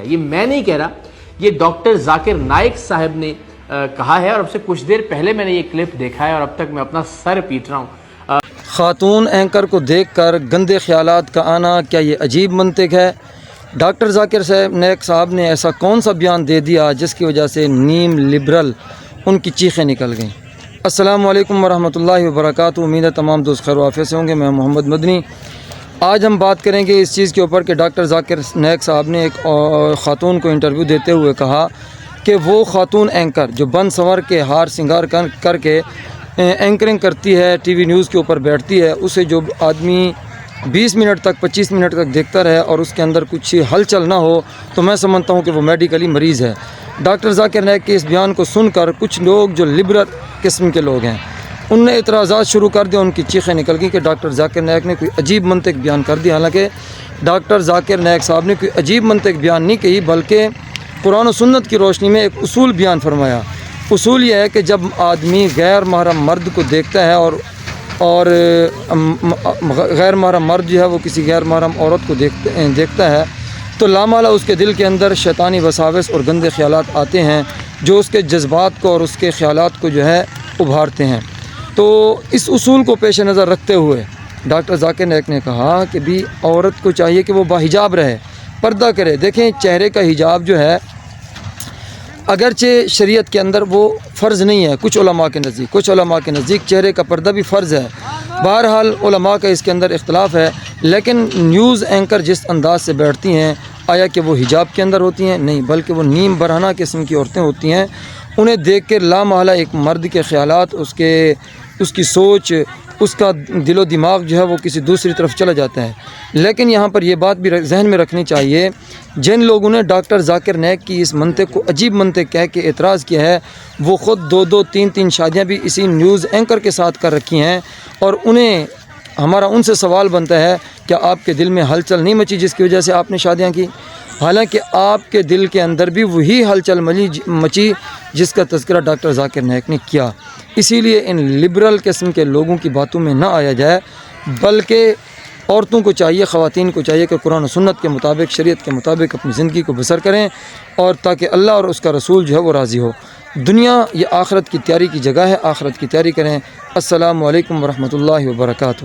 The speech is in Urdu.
یہ میں نہیں کہہ رہا، یہ ڈاکٹر ذاکر نائک صاحب نے کہا ہے، اور اب سے کچھ دیر پہلے میں نے یہ کلپ دیکھا ہے اور اب تک میں اپنا سر پیٹ رہا ہوں۔ خاتون اینکر کو دیکھ کر گندے خیالات کا آنا کیا یہ عجیب منطق ہے؟ ڈاکٹر ذاکر نائک صاحب نے ایسا کون سا بیان دے دیا جس کی وجہ سے نیم لبرل ان کی چیخیں نکل گئیں؟ السلام علیکم ورحمۃ اللہ وبرکاتہ۔ امید ہے تمام دوست خیر و عافیت سے ہوں گے۔ میں محمد مدنی۔ آج ہم بات کریں گے اس چیز کے اوپر کہ ڈاکٹر ذاکر نائک صاحب نے ایک خاتون کو انٹرویو دیتے ہوئے کہا کہ وہ خاتون اینکر جو بن سنور کے ہار سنگار کر کے اینکرنگ کرتی ہے، ٹی وی نیوز کے اوپر بیٹھتی ہے، اسے جو آدمی 20 منٹ تک 25 منٹ تک دیکھتا رہے اور اس کے اندر کچھ ہلچل نہ ہو تو میں سمجھتا ہوں کہ وہ میڈیکلی مریض ہے۔ ڈاکٹر ذاکر نائک کے اس بیان کو سن کر کچھ لوگ جو لبرل قسم کے لوگ ہیں ان نے اعتراضات شروع کر دیا، ان کی چیخیں نکل گئی کہ ڈاکٹر ذاکر نائک نے کوئی عجیب منطق بیان کر دیا۔ حالانکہ ڈاکٹر ذاکر نائک صاحب نے کوئی عجیب منطق بیان نہیں کہی، بلکہ قرآن و سنت کی روشنی میں ایک اصول بیان فرمایا۔ اصول یہ ہے کہ جب آدمی غیر محرم مرد کو دیکھتا ہے اور غیر محرم مرد جو ہے وہ کسی غیر محرم عورت کو دیکھتا ہے تو لامحالہ اس کے دل کے اندر شیطانی وساوس اور گندے خیالات آتے ہیں جو اس کے جذبات کو اور اس کے خیالات کو جو ہے ابھارتے ہیں۔ تو اس اصول کو پیش نظر رکھتے ہوئے ڈاکٹر ذاکر نائک نے کہا کہ بھی عورت کو چاہیے کہ وہ باحجاب رہے، پردہ کرے۔ دیکھیں، چہرے کا حجاب جو ہے اگرچہ شریعت کے اندر وہ فرض نہیں ہے، کچھ علماء کے نزدیک چہرے کا پردہ بھی فرض ہے۔ بہرحال علماء کا اس کے اندر اختلاف ہے، لیکن نیوز اینکر جس انداز سے بیٹھتی ہیں آیا کہ وہ حجاب کے اندر ہوتی ہیں؟ نہیں، بلکہ وہ نیم برہنہ قسم کی عورتیں ہوتی ہیں۔ انہیں دیکھ کر لامحالہ ایک مرد کے خیالات، اس کی سوچ، اس کا دل و دماغ جو ہے وہ کسی دوسری طرف چلا جاتا ہے۔ لیکن یہاں پر یہ بات بھی ذہن میں رکھنی چاہیے، جن لوگوں نے ڈاکٹر ذاکر نائک کی اس منطق کو عجیب منطق کہہ کے اعتراض کیا ہے وہ خود 2 3 شادیاں بھی اسی نیوز اینکر کے ساتھ کر رکھی ہیں، اور ہمارا ان سے سوال بنتا ہے کہ آپ کے دل میں ہلچل نہیں مچی جس کی وجہ سے آپ نے شادیاں کی؟ حالانکہ آپ کے دل کے اندر بھی وہی ہلچل مچی جس کا تذکرہ ڈاکٹر ذاکر نائک نے کیا۔ اسی لیے ان لبرل قسم کے لوگوں کی باتوں میں نہ آیا جائے، بلکہ عورتوں کو چاہیے، خواتین کو چاہیے کہ قرآن و سنت کے مطابق، شریعت کے مطابق اپنی زندگی کو بسر کریں، اور تاکہ اللہ اور اس کا رسول جو ہے وہ راضی ہو۔ دنیا یہ آخرت کی تیاری کی جگہ ہے، آخرت کی تیاری کریں۔ السلام علیکم ورحمۃ اللہ وبرکاتہ۔